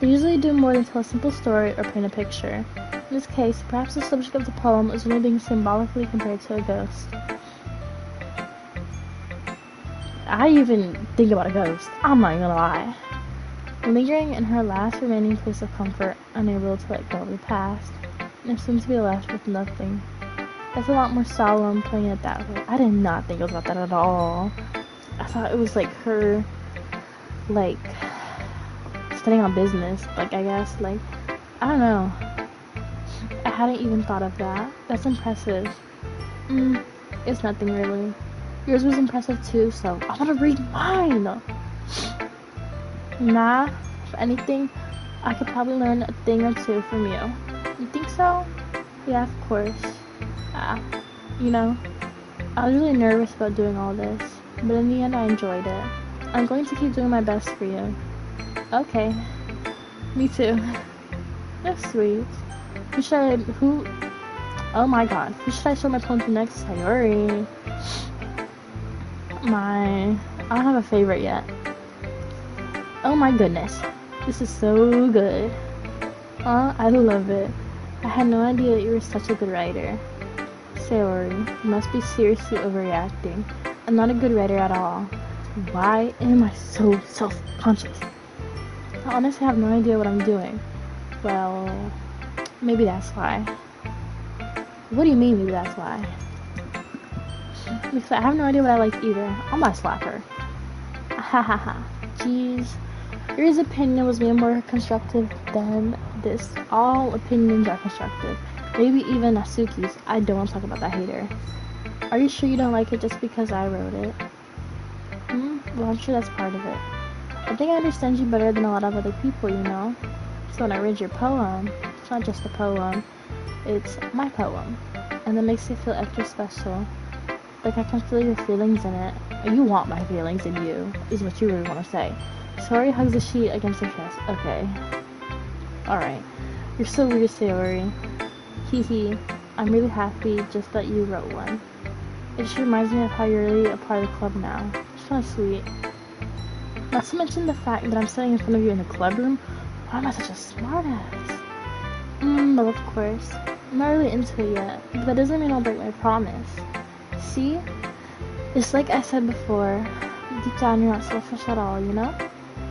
They usually do more than tell a simple story or paint a picture. In this case, perhaps the subject of the poem is only being symbolically compared to a ghost. I even think about a ghost. I'm not gonna lie. Lingering in her last remaining place of comfort, unable to let go of the past, and seems to be left with nothing. That's a lot more solemn putting it that way. I did not think it was about that at all. I thought it was like her, like, standing on business, like, I guess, like, I don't know. I hadn't even thought of that. That's impressive. It's nothing really. Yours was impressive too, so I want to read mine! Nah, if anything, I could probably learn a thing or two from you. You think so? Yeah, of course. You know, I was really nervous about doing all this, but in the end I enjoyed it. I'm going to keep doing my best for you. Okay. Me too. That's sweet. Oh my god. Who should I show my poem to next? Sayori. I don't have a favorite yet. Oh my goodness. This is so good. I love it. I had no idea that you were such a good writer. Sayori, you must be seriously overreacting. I'm not a good writer at all. Why am I so self-conscious? I honestly have no idea what I'm doing. Well, maybe that's why. What do you mean, maybe that's why? Because I have no idea what I like either. I'm gonna slap her. Hahaha. Jeez. Yuri's opinion was way more constructive than this. All opinions are constructive. Maybe even Natsuki's. I don't want to talk about that hater. Are you sure you don't like it just because I wrote it? Well, I'm sure that's part of it. I think I understand you better than a lot of other people, you know? So when I read your poem, it's not just a poem, it's my poem. And that makes it feel extra special. Like I can feel your feelings in it. You want my feelings in you, is what you really want to say. Sayori hugs the sheet against her chest. Okay. Alright. You're so weird, Sayori. Hee. I'm really happy just that you wrote one. It just reminds me of how you're really a part of the club now. It's kind of sweet. Not to mention the fact that I'm sitting in front of you in the club room. Why am I such a smartass? Well, of course. I'm not really into it yet, but that doesn't mean I'll break my promise. See? It's like I said before, deep down you're not selfish at all, you know?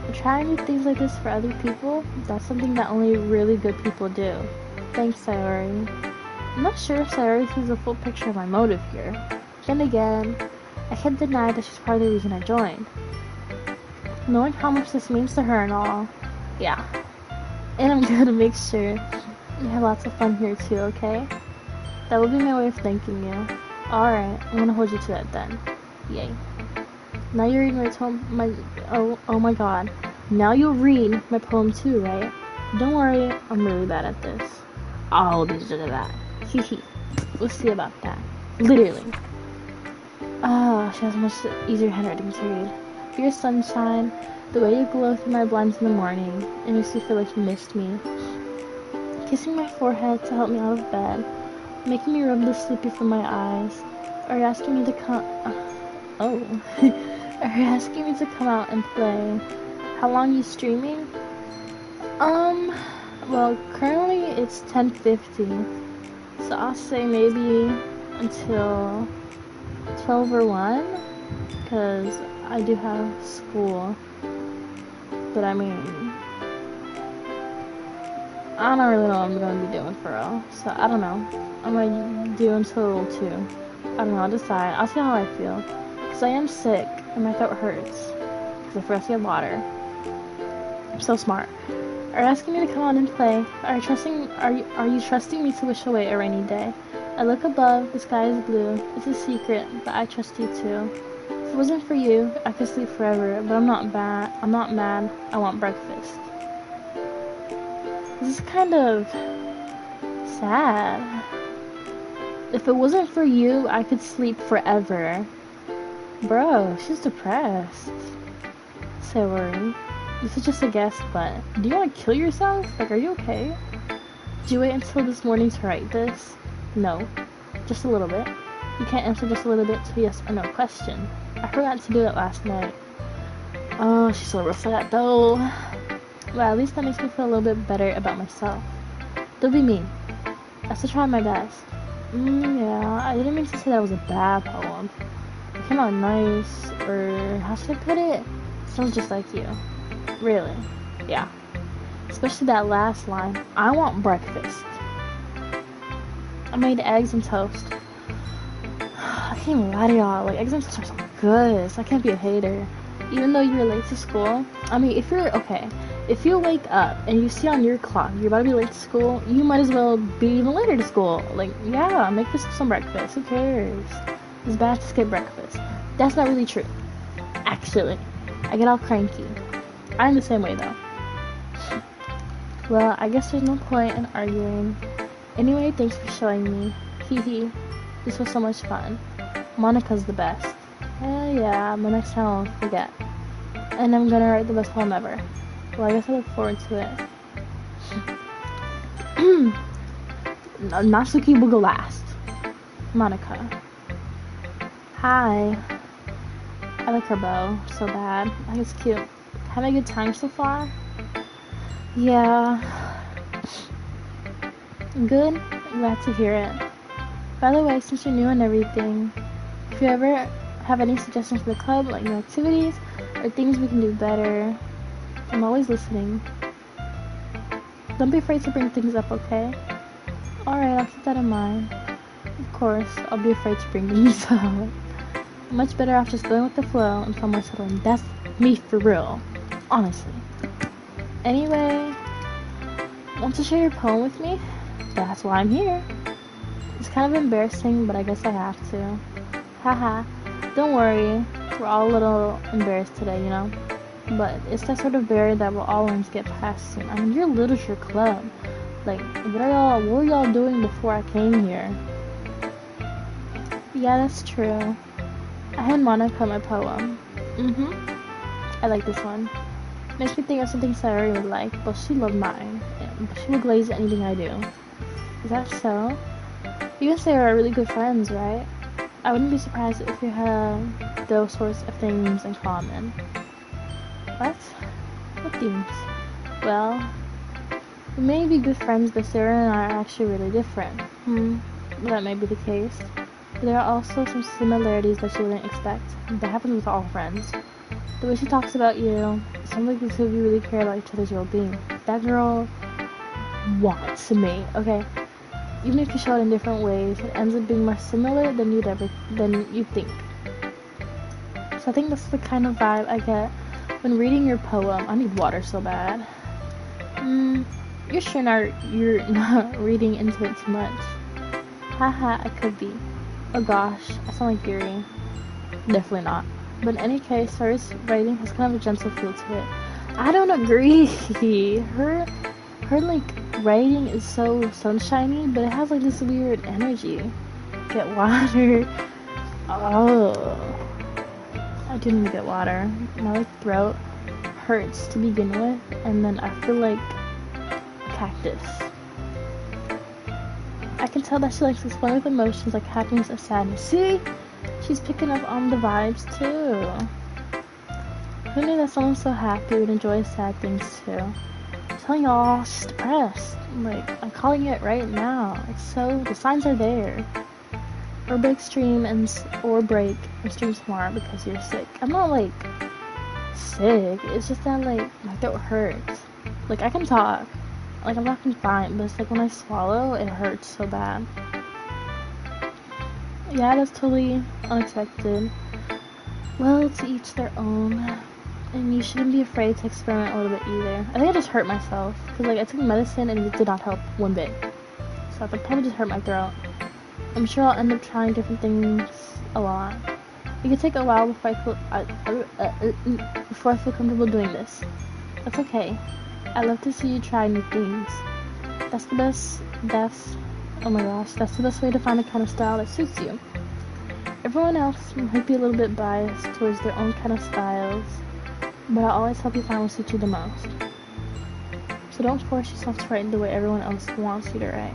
But trying to do things like this for other people, that's something that only really good people do. Thanks, Sayori. I'm not sure if Sayori sees the full picture of my motive here. Then again, I can't deny that she's part of the reason I joined. Knowing how much this means to her and all, yeah. And I'm gonna make sure you have lots of fun here too, okay? That will be my way of thanking you. Alright, I'm gonna hold you to that then. Yay. Now you're reading oh my god. Now you'll read my poem too, right? Don't worry, I'm really bad at this. I'll be good at that. Hee. We'll see about that. Literally. Oh, she has much easier handwriting to read. Your sunshine, the way you glow through my blinds in the morning, it makes me feel like you missed me. Kissing my forehead to help me out of bed, making me rub the sleepy from my eyes, or asking me to come. Or asking me to come out and play. How long you streaming? Well, currently it's 10:50, so I'll say maybe until 12 or 1, because I do have school. But I mean, I don't really know what I'm going to be doing for real, so I don't know. I might do until 2. I don't know, I'll decide. I'll see how I feel, because I am sick and my throat hurts, because I forgot to get water. I'm so smart. Are asking me to come on and play? Are you trusting me to wish away a rainy day? I look above, the sky is blue. It's a secret, but I trust you too. If it wasn't for you, I could sleep forever, but I'm not mad. I want breakfast. This is kind of sad. If it wasn't for you, I could sleep forever. Bro, she's depressed. So worried. This is just a guess, but do you want to kill yourself? Like, are you okay? Did you wait until this morning to write this? No. Just a little bit. You can't answer just a little bit to a yes or no question. I forgot to do it last night. Oh, she's so rough for that though. Well, at least that makes me feel a little bit better about myself. Don't be mean. I still tried my best. Yeah, I didn't mean to say that was a bad poem. It came out nice, or how should I put it? It sounds just like you. Really? Yeah. Especially that last line. I want breakfast. I made eggs and toast. I can't even lie to y'all. Like, eggs and toast are so good. So I can't be a hater. Even though you're late to school. I mean, if you wake up and you see on your clock you're about to be late to school, you might as well be even later to school. Like, yeah, make this some breakfast. Who cares? It's bad to skip breakfast. That's not really true. Actually, I get all cranky. I'm the same way though. Well, I guess there's no point in arguing. Anyway, thanks for showing me. Hee. This was so much fun. Monica's the best. Yeah, but next time I won't forget. And I'm gonna write the best poem ever. Well, I guess I look forward to it. Natsuki will go last. Monica. Hi. I like her bow so bad. I think it's cute. Having a good time so far? Yeah. Good? I'm glad to hear it. By the way, since you're new and everything, if you ever have any suggestions for the club, like new activities, or things we can do better, I'm always listening. Don't be afraid to bring things up, okay? Alright, I'll keep that in mind. Of course, I'll be afraid to bring things up. Much better off just going with the flow and feel more settled. That's me for real. Honestly. Anyway, want to share your poem with me? That's why I'm here. It's kind of embarrassing, but I guess I have to. Haha. Don't worry. We're all a little embarrassed today, you know? But it's that sort of barrier that we'll all learn to get past soon. I mean, you're a literature club. Like, what were y'all doing before I came here? Yeah, that's true. I had Monica my poem. I like this one. Makes me think of something Sarah would like, but she loved mine. But she will glaze at anything I do. Is that so? You and Sarah are really good friends, right? I wouldn't be surprised if you have those sorts of things in common. What? What things? Well, we may be good friends, but Sarah and I are actually really different. That may be the case. But there are also some similarities that you wouldn't expect. That happens with all friends. The way she talks about you, it sounds like the two of you really care about each other's well-being. That girl wants me, okay? Even if you show it in different ways, it ends up being more similar than you'd think. So I think that's the kind of vibe I get when reading your poem. I need water so bad. You're sure you're not reading into it too much? Haha, I could be. Oh gosh, I sound like Yuri. Definitely not. But in any case, Sarah's writing has kind of a gentle feel to it. I don't agree. Her like writing is so sunshiny, but it has like this weird energy. Get water. Oh, I do need to get water. My like throat hurts to begin with, and then I feel like a cactus. I can tell that she likes to explore with emotions like happiness or sadness. See? She's picking up on the vibes too. Who knew that someone so happy would enjoy sad things too? I'm telling y'all, she's depressed. I'm calling it right now. The signs are there. Or break stream and stream tomorrow because you're sick. I'm not like sick. It's just that like my throat hurts. Like I can talk. Like I'm talking fine, but it's like when I swallow, it hurts so bad. Yeah, that's totally unexpected. Well, to each their own. And you shouldn't be afraid to experiment a little bit either. I think I just hurt myself. Because like I took medicine and it did not help one bit. So I probably just hurt my throat. I'm sure I'll end up trying different things a lot. It could take a while before I feel comfortable doing this. That's okay. I love to see you try new things. That's the best way to find the kind of style that suits you. Everyone else might be a little bit biased towards their own kind of styles, but I'll always help you find what suits you the most. So don't force yourself to write the way everyone else wants you to write.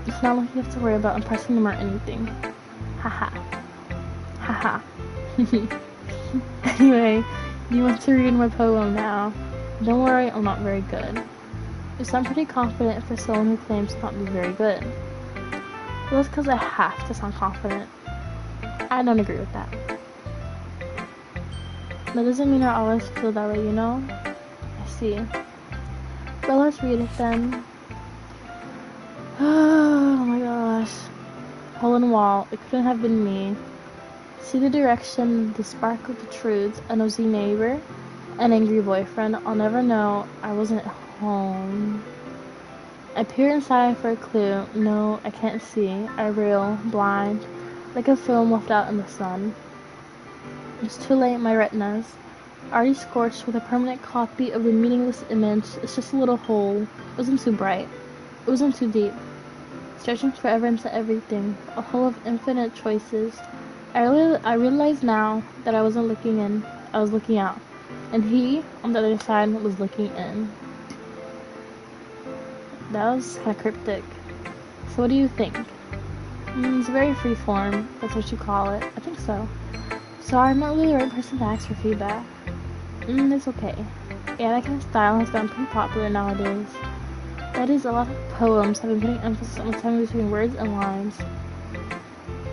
It's not like you have to worry about impressing them or anything. Haha. Haha. Anyway, you want to read my poem now? Don't worry, I'm not very good. You sound pretty confident for someone who claims to not be very good. Well, that's because I have to sound confident. I don't agree with that. That doesn't mean I always feel that way, you know? I see. Well, let's read it then. Oh my gosh. Hole in the wall. It couldn't have been me. See the direction, the sparkle protrudes, a nosy neighbor, an angry boyfriend. I'll never know I wasn't home. I peer inside for a clue. No, I can't see. I reel, blind, like a film left out in the sun. It's too late, my retinas. Already scorched with a permanent copy of the meaningless image. It's just a little hole. It wasn't too bright. It wasn't too deep. Stretching forever into everything. A hole of infinite choices. I realized now that I wasn't looking in. I was looking out. And he, on the other side, was looking in. That was kind of cryptic. So what do you think? It's very free form. That's what you call it. I think so. Sorry, I'm not really the right person to ask for feedback. It's okay. Yeah, that kind of style has gotten pretty popular nowadays. That is, a lot of poems have been putting emphasis on the time between words and lines.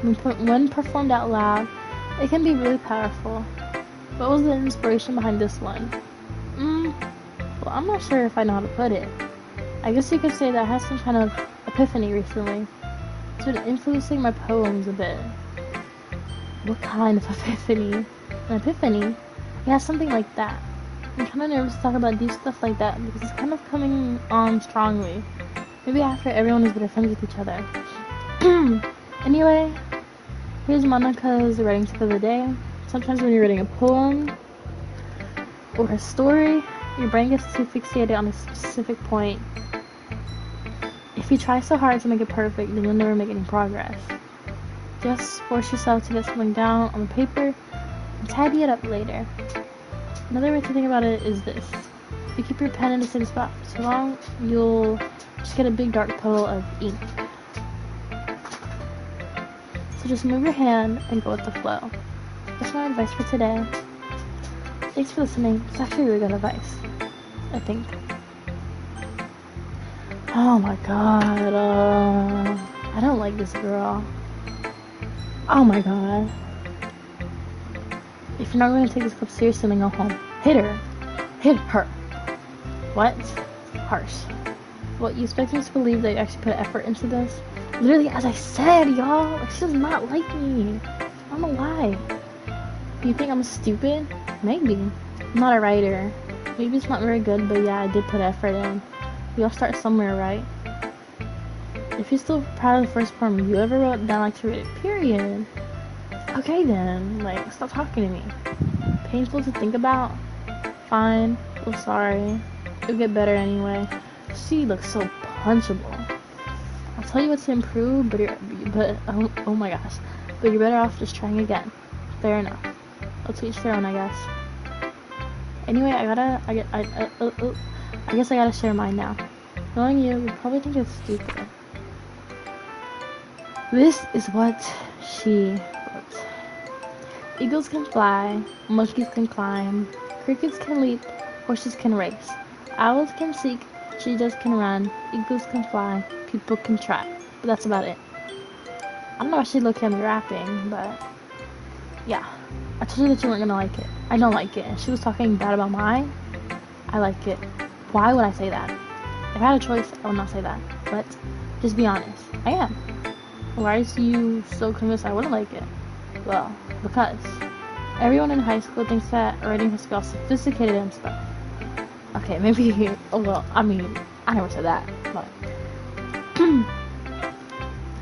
When performed out loud, it can be really powerful. What was the inspiration behind this one? Well, I'm not sure if I know how to put it. I guess you could say that I had some kind of epiphany recently. It's been influencing my poems a bit. What kind of epiphany? An epiphany? Yeah, something like that. I'm kind of nervous to talk about deep stuff like that because it's kind of coming on strongly. Maybe after everyone is better friends with each other. Anyway, here's Monica's writing tip of the day. Sometimes when you're reading a poem or a story, your brain gets too fixated on a specific point. If you try so hard to make it perfect, then you'll never make any progress. Just force yourself to get something down on the paper and tidy it up later. Another way to think about it is this. If you keep your pen in the same spot for too long, you'll just get a big dark puddle of ink. So just move your hand and go with the flow. That's my advice for today. Thanks for listening. It's actually really good advice, I think. Oh my god, I don't like this girl. Oh my god. If you're not going to take this clip seriously, then go home. Hit her. Hit her. What? Harsh. What, you expect me to believe that you actually put effort into this? Literally, as I said, y'all, like, she does not like me. I don't know why. Do you think I'm stupid? Maybe. I'm not a writer. Maybe it's not very good, but yeah, I did put effort in. We all start somewhere, right? If you're still proud of the first poem you ever wrote, then I'd like to read it, period. Okay then, like, stop talking to me. Painful to think about? Fine. I'm sorry. It'll get better anyway. She looks so punchable. I'll tell you what to improve, but oh my gosh. But you're better off just trying again. Fair enough. I'll teach their own, I guess. Anyway, I guess I gotta share mine now. Knowing you probably think it's stupid. This is what she wrote. Eagles can fly, monkeys can climb, crickets can leap, horses can race, owls can seek, cheetahs can run, eagles can fly, people can try. But that's about it. I don't know why she looked at me rapping, but yeah. I told her that you weren't gonna like it. I don't like it. And she was talking bad about mine. I like it. Why would I say that? If I had a choice, I would not say that. But just be honest. I am. Why are you so convinced I wouldn't like it? Well, because everyone in high school thinks that writing has to be all sophisticated and stuff. Okay, maybe, well, I mean, I never said that, but.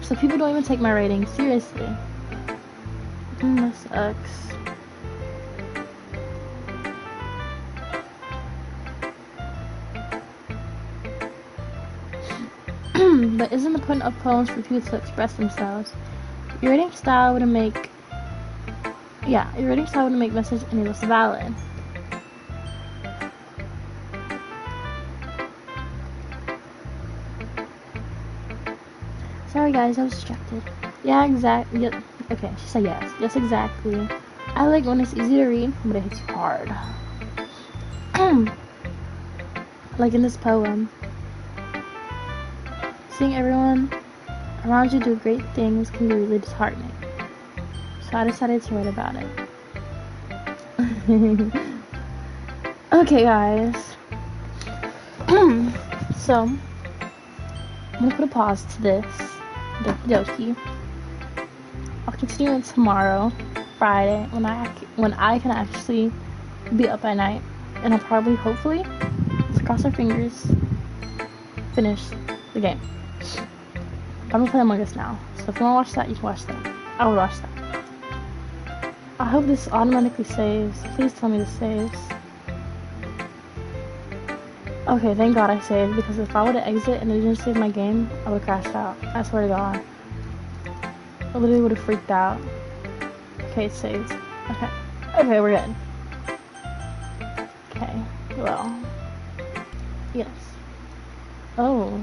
So people don't even take my writing seriously. That sucks. But isn't the point of poems for people to express themselves? Your writing style wouldn't make message any less valid. Sorry guys, I was distracted. Yeah, exactly. Yep. Okay, she said yes. Yes, exactly. I like when it's easy to read, but it hits hard. Like in this poem. Seeing everyone around you do great things can be really disheartening. So I decided to write about it. Okay, guys. So, I'm gonna put a pause to this. Doki. I'll continue it tomorrow, Friday, when I can actually be up at night, and I'll probably, hopefully, let's cross our fingers, finish the game. I'm gonna play Among Us now, so if you wanna watch that, you can watch that. I will watch that. I hope this automatically saves. Please tell me this saves. Okay, thank God I saved, because if I were to exit and it didn't save my game, I would have crashed out. I swear to God. I literally would have freaked out. Okay, it saved. Okay. Okay, we're good. Okay, well. Yes. Oh.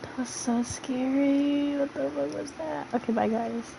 That was so scary. What the fuck was that? Okay, bye guys.